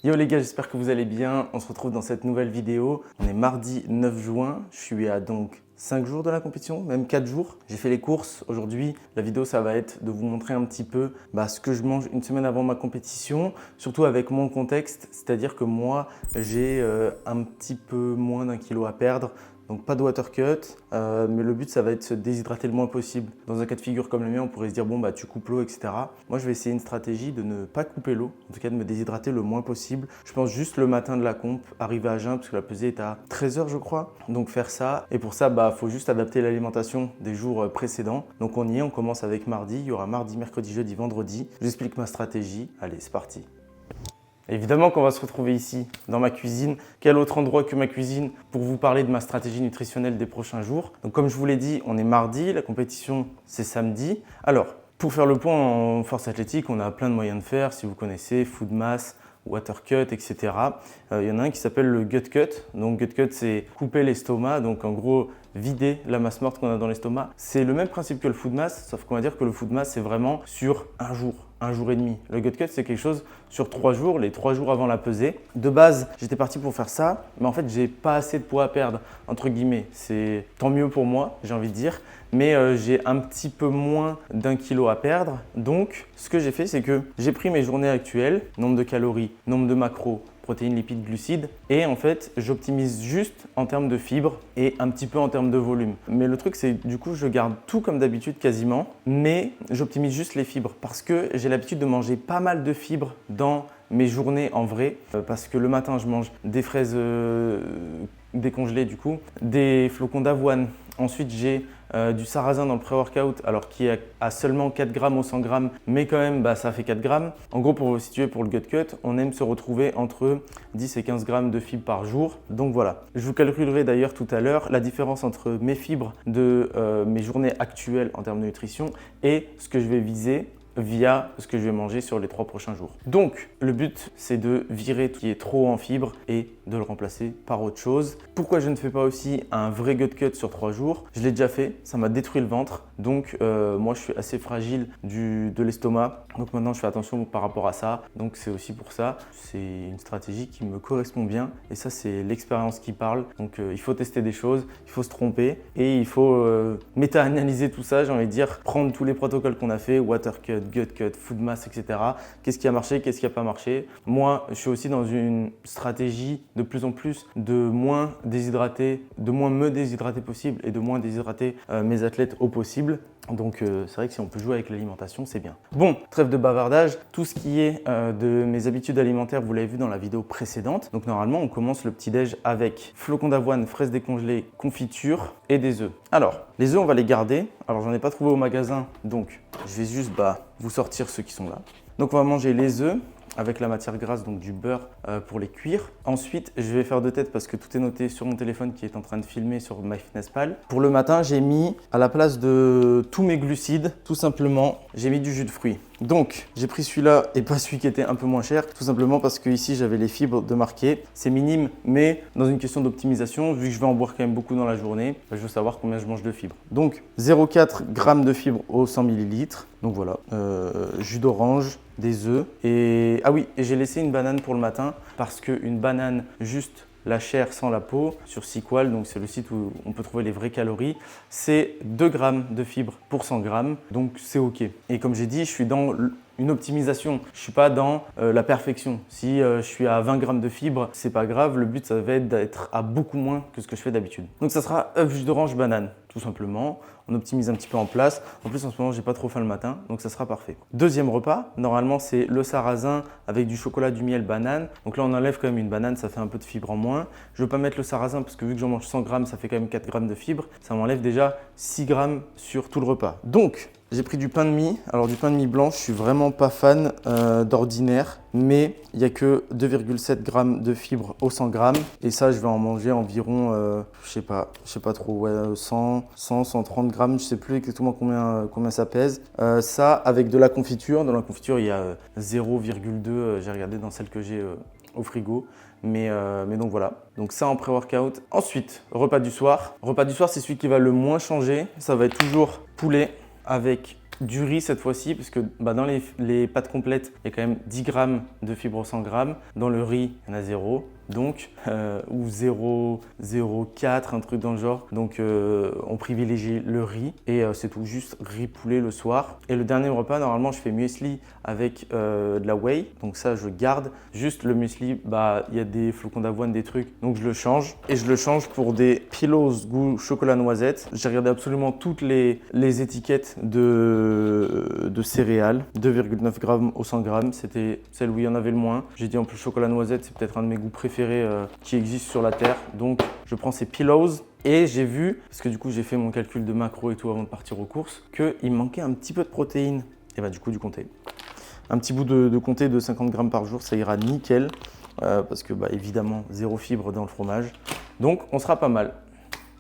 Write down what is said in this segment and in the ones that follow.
Yo les gars, j'espère que vous allez bien. On se retrouve dans cette nouvelle vidéo. On est mardi 9 juin. Je suis à donc 5 jours de la compétition, même 4 jours. J'ai fait les courses. Aujourd'hui, la vidéo, ça va être de vous montrer un petit peu ce que je mange une semaine avant ma compétition, surtout avec mon contexte. C'est-à-dire que moi, j'ai un petit peu moins d'un kilo à perdre. Donc pas de water cut, mais le but ça va être de se déshydrater le moins possible. Dans un cas de figure comme le mien, on pourrait se dire bon tu coupes l'eau, etc. Moi je vais essayer une stratégie de ne pas couper l'eau, en tout cas de me déshydrater le moins possible. Je pense juste le matin de la comp, arriver à jeun, parce que la pesée est à 13 h je crois. Donc faire ça, et pour ça faut juste adapter l'alimentation des jours précédents. Donc on y est, on commence avec mardi, il y aura mardi, mercredi, jeudi, vendredi. J'explique ma stratégie, allez c'est parti. Évidemment qu'on va se retrouver ici, dans ma cuisine. Quel autre endroit que ma cuisine pour vous parler de ma stratégie nutritionnelle des prochains jours. Donc comme je vous l'ai dit, on est mardi, la compétition c'est samedi. Alors, pour faire le point en force athlétique, on a plein de moyens de faire, si vous connaissez, food mass, water cut, etc. Il y en a un qui s'appelle le gut cut. Donc gut cut, c'est couper l'estomac, donc en gros vider la masse morte qu'on a dans l'estomac. C'est le même principe que le food mass, sauf qu'on va dire que le food mass c'est vraiment sur un jour et demi. Le gut cut c'est quelque chose sur 3 jours, les 3 jours avant la pesée. De base, j'étais parti pour faire ça, mais en fait j'ai pas assez de poids à perdre, entre guillemets. C'est tant mieux pour moi, j'ai envie de dire. Mais j'ai un petit peu moins d'1 kilo à perdre. Donc, ce que j'ai fait, c'est que j'ai pris mes journées actuelles, nombre de calories, nombre de macros, protéines, lipides, glucides, et en fait, j'optimise juste en termes de fibres et un petit peu en termes de volume. Mais le truc, c'est du coup, je garde tout comme d'habitude quasiment, mais j'optimise juste les fibres parce que j'ai l'habitude de manger pas mal de fibres dans mes journées en vrai, parce que le matin, je mange des fraises décongelées du coup, des flocons d'avoine. Ensuite, j'ai du sarrasin dans le pré-workout, alors qui est à seulement 4 grammes au 100 grammes, mais quand même, ça fait 4 grammes. En gros, pour vous situer pour le gut cut, on aime se retrouver entre 10 et 15 grammes de fibres par jour. Donc voilà. Je vous calculerai d'ailleurs tout à l'heure la différence entre mes fibres de mes journées actuelles en termes de nutrition et ce que je vais viser via ce que je vais manger sur les 3 prochains jours. Donc, le but, c'est de virer tout ce qui est trop en fibres et de le remplacer par autre chose. Pourquoi je ne fais pas aussi un vrai gut cut sur 3 jours? Je l'ai déjà fait, ça m'a détruit le ventre. Donc, moi, je suis assez fragile de l'estomac. Donc maintenant, je fais attention par rapport à ça. Donc, c'est aussi pour ça. C'est une stratégie qui me correspond bien. Et ça, c'est l'expérience qui parle. Donc, il faut tester des choses, il faut se tromper et il faut méta-analyser tout ça. J'ai envie de dire, prendre tous les protocoles qu'on a fait, water cut, gut cut, food mass, etc. Qu'est-ce qui a marché, qu'est-ce qui n'a pas marché. Moi, je suis aussi dans une stratégie de plus en plus de moins déshydrater, de moins me déshydrater possible et de moins déshydrater mes athlètes au possible. Donc c'est vrai que si on peut jouer avec l'alimentation, c'est bien. Bon, trêve de bavardage, tout ce qui est de mes habitudes alimentaires, vous l'avez vu dans la vidéo précédente. Donc normalement, on commence le petit-déj avec flocons d'avoine, fraises décongelées, confiture et des œufs. Alors, les œufs, on va les garder. Alors, j'en ai pas trouvé au magasin, donc je vais juste vous sortir ceux qui sont là. Donc, on va manger les œufs avec la matière grasse, donc du beurre pour les cuire. Ensuite, je vais faire de tête parce que tout est noté sur mon téléphone qui est en train de filmer sur MyFitnessPal. Pour le matin, j'ai mis à la place de tous mes glucides, tout simplement, j'ai mis du jus de fruits. Donc, j'ai pris celui-là et pas celui qui était un peu moins cher, tout simplement parce que ici j'avais les fibres de marquer. C'est minime, mais dans une question d'optimisation, vu que je vais en boire quand même beaucoup dans la journée, je veux savoir combien je mange de fibres. Donc, 0,4 g de fibres au 100 ml. Donc voilà, jus d'orange, des œufs et ah oui, et j'ai laissé une banane pour le matin parce qu'une banane juste la chair sans la peau sur Sequal, donc c'est le site où on peut trouver les vraies calories, c'est 2 grammes de fibres pour 100 grammes, donc c'est ok. Et comme j'ai dit, je suis dans une optimisation, je suis pas dans la perfection. Si je suis à 20 grammes de fibres, c'est pas grave, le but ça va être d'être à beaucoup moins que ce que je fais d'habitude. Donc ça sera œuf, jus d'orange, banane, tout simplement. On optimise un petit peu en place. En plus, en ce moment, j'ai pas trop faim le matin, donc ça sera parfait. Deuxième repas, normalement, c'est le sarrasin avec du chocolat, du miel, banane. Donc là, on enlève quand même une banane, ça fait un peu de fibres en moins. Je veux pas mettre le sarrasin parce que vu que j'en mange 100 grammes, ça fait quand même 4 grammes de fibres. Ça m'enlève déjà 6 grammes sur tout le repas. Donc, j'ai pris du pain de mie. Alors du pain de mie blanc, je suis vraiment pas fan d'ordinaire, mais il n'y a que 2,7 grammes de fibres au 100 grammes. Et ça, je vais en manger environ, je sais pas trop, ouais, 130 grammes, je sais plus exactement combien ça pèse. Ça avec de la confiture. Dans la confiture, il y a 0,2, j'ai regardé dans celle que j'ai au frigo. Mais donc voilà, donc ça en pré-workout. Ensuite, repas du soir. Repas du soir, c'est celui qui va le moins changer. Ça va être toujours poulet avec du riz cette fois-ci, parce que dans les pâtes complètes, il y a quand même 10 grammes de fibres au 100 grammes. Dans le riz, il y en a 0. Donc, ou 0,04, un truc dans le genre. Donc, on privilégie le riz et c'est tout, juste riz poulet le soir. Et le dernier repas, normalement, je fais muesli avec de la whey. Donc ça, je garde. Juste le muesli, il y a des flocons d'avoine, des trucs. Donc, je le change. Et je le change pour des Pillows goût chocolat noisette. J'ai regardé absolument toutes les étiquettes de céréales. 2,9 grammes au 100 grammes. C'était celle où il y en avait le moins. J'ai dit en plus chocolat noisette, c'est peut-être un de mes goûts préférés qui existe sur la terre. Donc je prends ces Pillows et j'ai vu, parce que du coup j'ai fait mon calcul de macro et tout avant de partir aux courses, qu'il me manquait un petit peu de protéines. Et du coup du comté. Un petit bout de comté de 50 grammes par jour, ça ira nickel. Parce que évidemment zéro fibre dans le fromage. Donc on sera pas mal.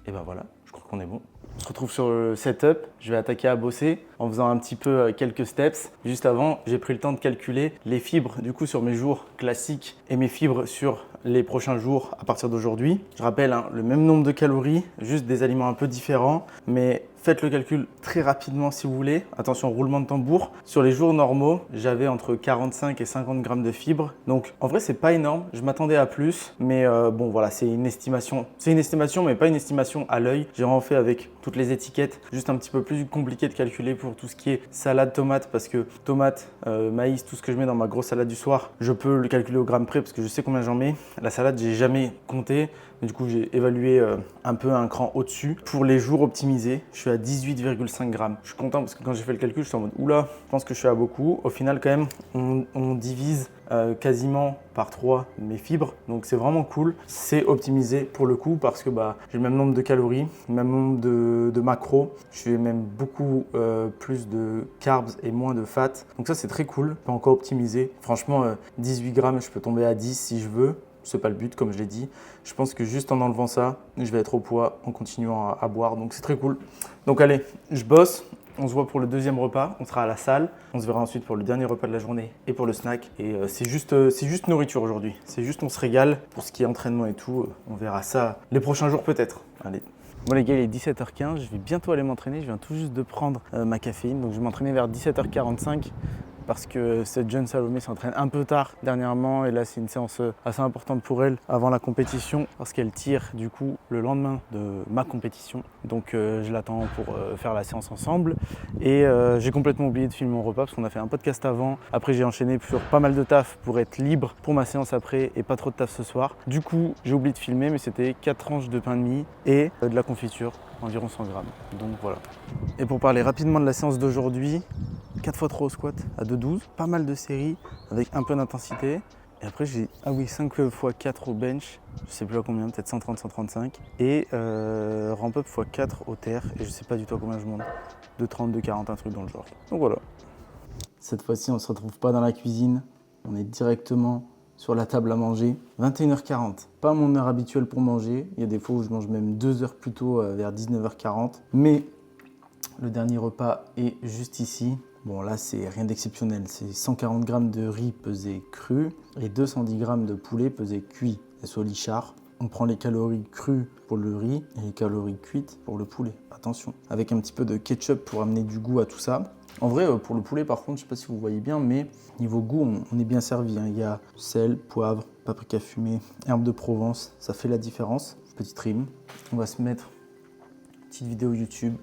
Et voilà, je crois qu'on est bon. On se retrouve sur le setup, je vais attaquer à bosser en faisant un petit peu quelques steps. Juste avant, j'ai pris le temps de calculer les fibres du coup sur mes jours classiques et mes fibres sur les prochains jours à partir d'aujourd'hui. Je rappelle, le même nombre de calories, juste des aliments un peu différents, mais faites le calcul très rapidement si vous voulez. Attention, roulement de tambour. Sur les jours normaux, j'avais entre 45 et 50 grammes de fibres. Donc en vrai, c'est pas énorme. Je m'attendais à plus, mais bon voilà, c'est une estimation. C'est une estimation, mais pas une estimation à l'œil. J'ai vraiment fait avec toutes les étiquettes. Juste un petit peu plus compliqué de calculer pour tout ce qui est salade, tomate, parce que tomate, maïs, tout ce que je mets dans ma grosse salade du soir, je peux le calculer au gramme près parce que je sais combien j'en mets. La salade, j'ai jamais compté. Du coup, j'ai évalué un peu un cran au-dessus. Pour les jours optimisés, je suis à 18,5 grammes. Je suis content parce que quand j'ai fait le calcul, je suis en mode oula, je pense que je suis à beaucoup. Au final, quand même, on divise quasiment par 3 mes fibres. Donc, c'est vraiment cool. C'est optimisé pour le coup parce que j'ai le même nombre de calories, le même nombre de macros. Je fais même beaucoup plus de carbs et moins de fat. Donc, ça, c'est très cool. Pas encore optimisé. Franchement, 18 grammes, je peux tomber à 10 si je veux. C'est pas le but, comme je l'ai dit. Je pense que juste en enlevant ça, je vais être au poids en continuant à boire. Donc c'est très cool. Donc allez, je bosse. On se voit pour le deuxième repas. On sera à la salle. On se verra ensuite pour le dernier repas de la journée et pour le snack. Et c'est juste nourriture aujourd'hui. C'est juste on se régale. Pour ce qui est entraînement et tout, on verra ça les prochains jours peut-être. Allez. Bon les gars, il est 17h15. Je vais bientôt aller m'entraîner. Je viens tout juste de prendre ma caféine. Donc je vais m'entraîner vers 17h45. Parce que cette jeune Salomé s'entraîne un peu tard dernièrement et là c'est une séance assez importante pour elle avant la compétition parce qu'elle tire du coup le lendemain de ma compétition. Donc je l'attends pour faire la séance ensemble et j'ai complètement oublié de filmer mon repas parce qu'on a fait un podcast avant. Après j'ai enchaîné sur pas mal de taf pour être libre pour ma séance après et pas trop de taf ce soir. Du coup j'ai oublié de filmer mais c'était 4 tranches de pain de mie et de la confiture, environ 100 grammes. Donc voilà. Et pour parler rapidement de la séance d'aujourd'hui, 4 x 3 au squat à 2,12, pas mal de séries avec un peu d'intensité. Et après j'ai 5 x 4 au bench, je sais plus à combien, peut-être 130, 135. Et ramp up x 4 au terre, et je sais pas du tout à combien je monte. 2,30, 2,40, un truc dans le genre. Donc voilà. Cette fois-ci on se retrouve pas dans la cuisine, on est directement sur la table à manger. 21h40, pas mon heure habituelle pour manger. Il y a des fois où je mange même 2 heures plus tôt, vers 19h40. Mais le dernier repas est juste ici. Bon là c'est rien d'exceptionnel, c'est 140 grammes de riz pesé cru et 210 grammes de poulet pesé cuit, soit lichard. On prend les calories crues pour le riz et les calories cuites pour le poulet, attention. Avec un petit peu de ketchup pour amener du goût à tout ça. En vrai pour le poulet par contre, je sais pas si vous voyez bien, mais niveau goût on est bien servi. Il y a sel, poivre, paprika fumée, herbe de Provence, ça fait la différence. Petite rime, on va se mettre une petite vidéo YouTube.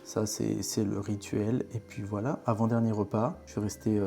Ça, c'est le rituel. Et puis voilà, avant-dernier repas, je suis resté...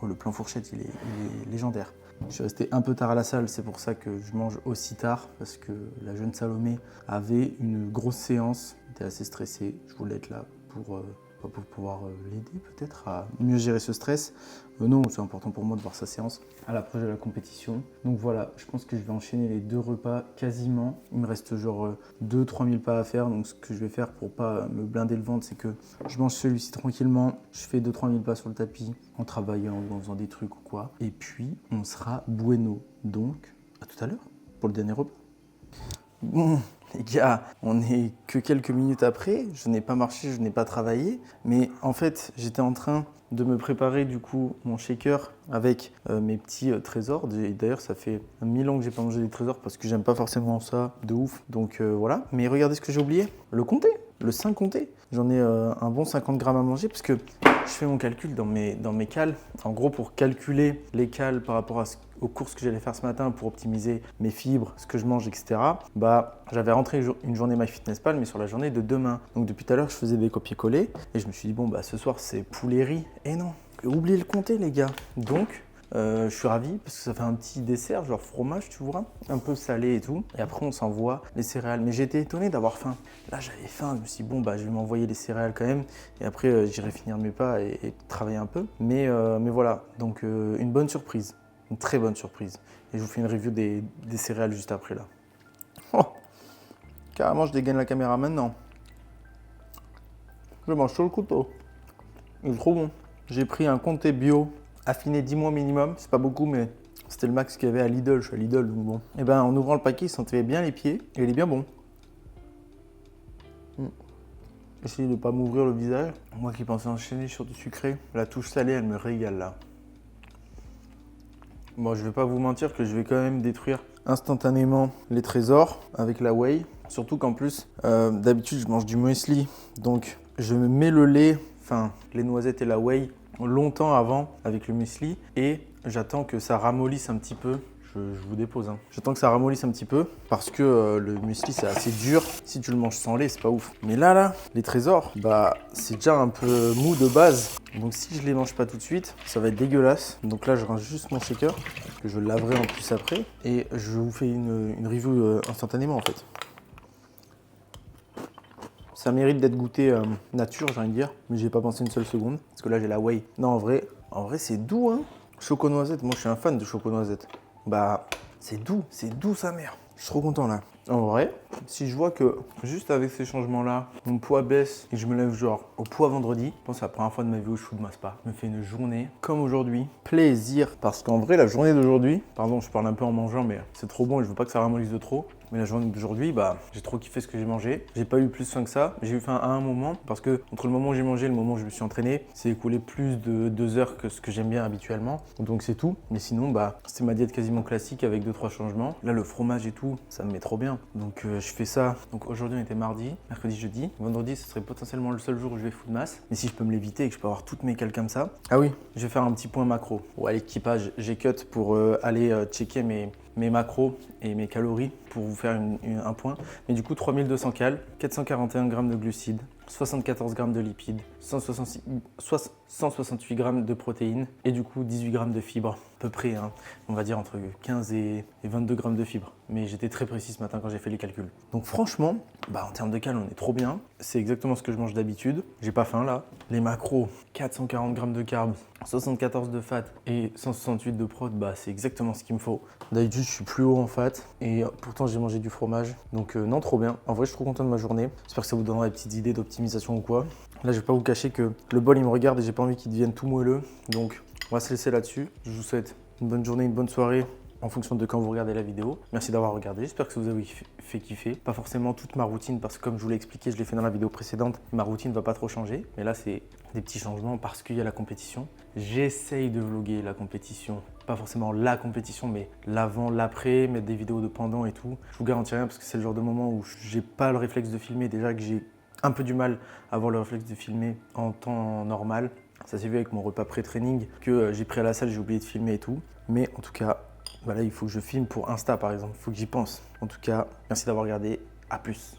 le plan fourchette, il est légendaire. Je suis resté un peu tard à la salle, c'est pour ça que je mange aussi tard, parce que la jeune Salomé avait une grosse séance, elle était assez stressée. Je voulais être là pour pouvoir l'aider peut-être à mieux gérer ce stress. Non, c'est important pour moi de voir sa séance à l'approche de la compétition. Donc voilà, je pense que je vais enchaîner les 2 repas quasiment. Il me reste genre 2-3 000 pas à faire. Donc ce que je vais faire pour pas me blinder le ventre, c'est que je mange celui-ci tranquillement. Je fais 2-3 000 pas sur le tapis en travaillant ou en faisant des trucs ou quoi. Et puis on sera bueno. Donc à tout à l'heure pour le dernier repas. Bon, les gars, on n'est que quelques minutes après, je n'ai pas marché, je n'ai pas travaillé, mais en fait, j'étais en train de me préparer du coup mon shaker avec mes petits trésors. Et d'ailleurs, ça fait 1000 ans que j'ai pas mangé des trésors parce que j'aime pas forcément ça de ouf, donc voilà. Mais regardez ce que j'ai oublié, le comté, le 5 comté. J'en ai un bon 50 grammes à manger parce que je fais mon calcul dans mes cales. En gros, pour calculer les cales par rapport aux courses que j'allais faire ce matin pour optimiser mes fibres, ce que je mange, etc. J'avais rentré une journée MyFitnessPal, mais sur la journée de demain. Donc depuis tout à l'heure, je faisais des copier-coller et je me suis dit bon ce soir c'est poulet riz. Et non, oubliez le compter les gars. Donc je suis ravi parce que ça fait un petit dessert, genre fromage, tu vois, un peu salé et tout. Et après, on s'envoie les céréales. Mais j'ai été étonné d'avoir faim. Là, j'avais faim. Je me suis dit, bon, je vais m'envoyer les céréales quand même. Et après, j'irai finir mes pas et travailler un peu. Mais voilà, donc une bonne surprise. Une très bonne surprise. Et je vous fais une review des céréales juste après là. Oh, carrément, je dégaine la caméra maintenant. Je mange sur le couteau. Il est trop bon. J'ai pris un comté bio. Affiné 10 mois minimum, c'est pas beaucoup, mais c'était le max qu'il y avait à Lidl. Je suis à Lidl, donc bon. Et en ouvrant le paquet, il sentait bien les pieds et il est bien bon. Essayez de ne pas m'ouvrir le visage. Moi qui pensais enchaîner sur du sucré, la touche salée, elle me régale là. Bon, je vais pas vous mentir que je vais quand même détruire instantanément les trésors avec la whey. Surtout qu'en plus, d'habitude, je mange du muesli. Donc, je me mets le lait, les noisettes et la whey longtemps avant avec le muesli et j'attends que ça ramollisse un petit peu. Je vous dépose. J'attends que ça ramollisse un petit peu parce que le muesli c'est assez dur. Si tu le manges sans lait, c'est pas ouf. Mais là, les trésors, c'est déjà un peu mou de base. Donc si je les mange pas tout de suite, ça va être dégueulasse. Donc là, je range juste mon shaker que je laverai en plus après et je vous fais une review instantanément en fait. Ça mérite d'être goûté nature, j'ai envie de dire, mais j'y ai pas pensé une seule seconde, parce que là j'ai la whey. Non, en vrai c'est doux, hein. Choco-noisette, moi je suis un fan de choco-noisette. C'est doux sa mère. Je suis trop content là. En vrai, si je vois que juste avec ces changements-là, mon poids baisse et que je me lève genre au poids vendredi, je pense que c'est la première fois de ma vie où je fous de ma spa. Je me fais une journée comme aujourd'hui. Plaisir, parce qu'en vrai, la journée d'aujourd'hui, pardon, je parle un peu en mangeant, mais c'est trop bon et je veux pas que ça ramollisse de trop. Mais la journée d'aujourd'hui, j'ai trop kiffé ce que j'ai mangé. J'ai pas eu plus faim que ça. J'ai eu faim à un moment parce que entre le moment où j'ai mangé et le moment où je me suis entraîné, c'est écoulé plus de 2 heures que ce que j'aime bien habituellement. Donc c'est tout. Mais sinon, c'était ma diète quasiment classique avec 2-3 changements. Là, le fromage et tout, ça me met trop bien. Donc je fais ça. Donc aujourd'hui, on était mardi, mercredi, jeudi. Vendredi, ce serait potentiellement le seul jour où je vais foutre masse. Mais si je peux me l'éviter et que je peux avoir toutes mes cales comme ça. Ah oui, je vais faire un petit point macro. Ouais, l'équipage, j'ai cut pour aller checker mes macros et mes calories pour vous faire un point. Mais du coup, 3200 cales, 441 grammes de glucides, 74 grammes de lipides, 168 grammes de protéines et du coup 18 grammes de fibres. À peu près, on va dire entre 15 et 22 grammes de fibres. Mais j'étais très précis ce matin quand j'ai fait les calculs. Donc franchement, en termes de cales, on est trop bien. C'est exactement ce que je mange d'habitude. J'ai pas faim là. Les macros, 440 grammes de carbs, 74 de fat et 168 de prot, c'est exactement ce qu'il me faut. D'habitude, je suis plus haut en fat et pourtant j'ai mangé du fromage. Donc non, trop bien. En vrai, je suis trop content de ma journée. J'espère que ça vous donnera des petites idées d'optimisation ou quoi. Là, je vais pas vous cacher que le bol, il me regarde et j'ai pas envie qu'il devienne tout moelleux. Donc, on va se laisser là-dessus. Je vous souhaite une bonne journée, une bonne soirée en fonction de quand vous regardez la vidéo. Merci d'avoir regardé, j'espère que ça vous a fait kiffer. Pas forcément toute ma routine parce que comme je vous l'ai expliqué, je l'ai fait dans la vidéo précédente, ma routine ne va pas trop changer. Mais là, c'est des petits changements parce qu'il y a la compétition. J'essaye de vlogger la compétition. Pas forcément la compétition, mais l'avant, l'après, mettre des vidéos de pendant et tout. Je vous garantis rien parce que c'est le genre de moment où j'ai pas le réflexe de filmer. Déjà que j'ai un peu du mal à avoir le réflexe de filmer en temps normal. Ça s'est vu avec mon repas pré-training que j'ai pris à la salle, j'ai oublié de filmer et tout. Mais en tout cas, il faut que je filme pour Insta par exemple, il faut que j'y pense. En tout cas, merci d'avoir regardé, à plus.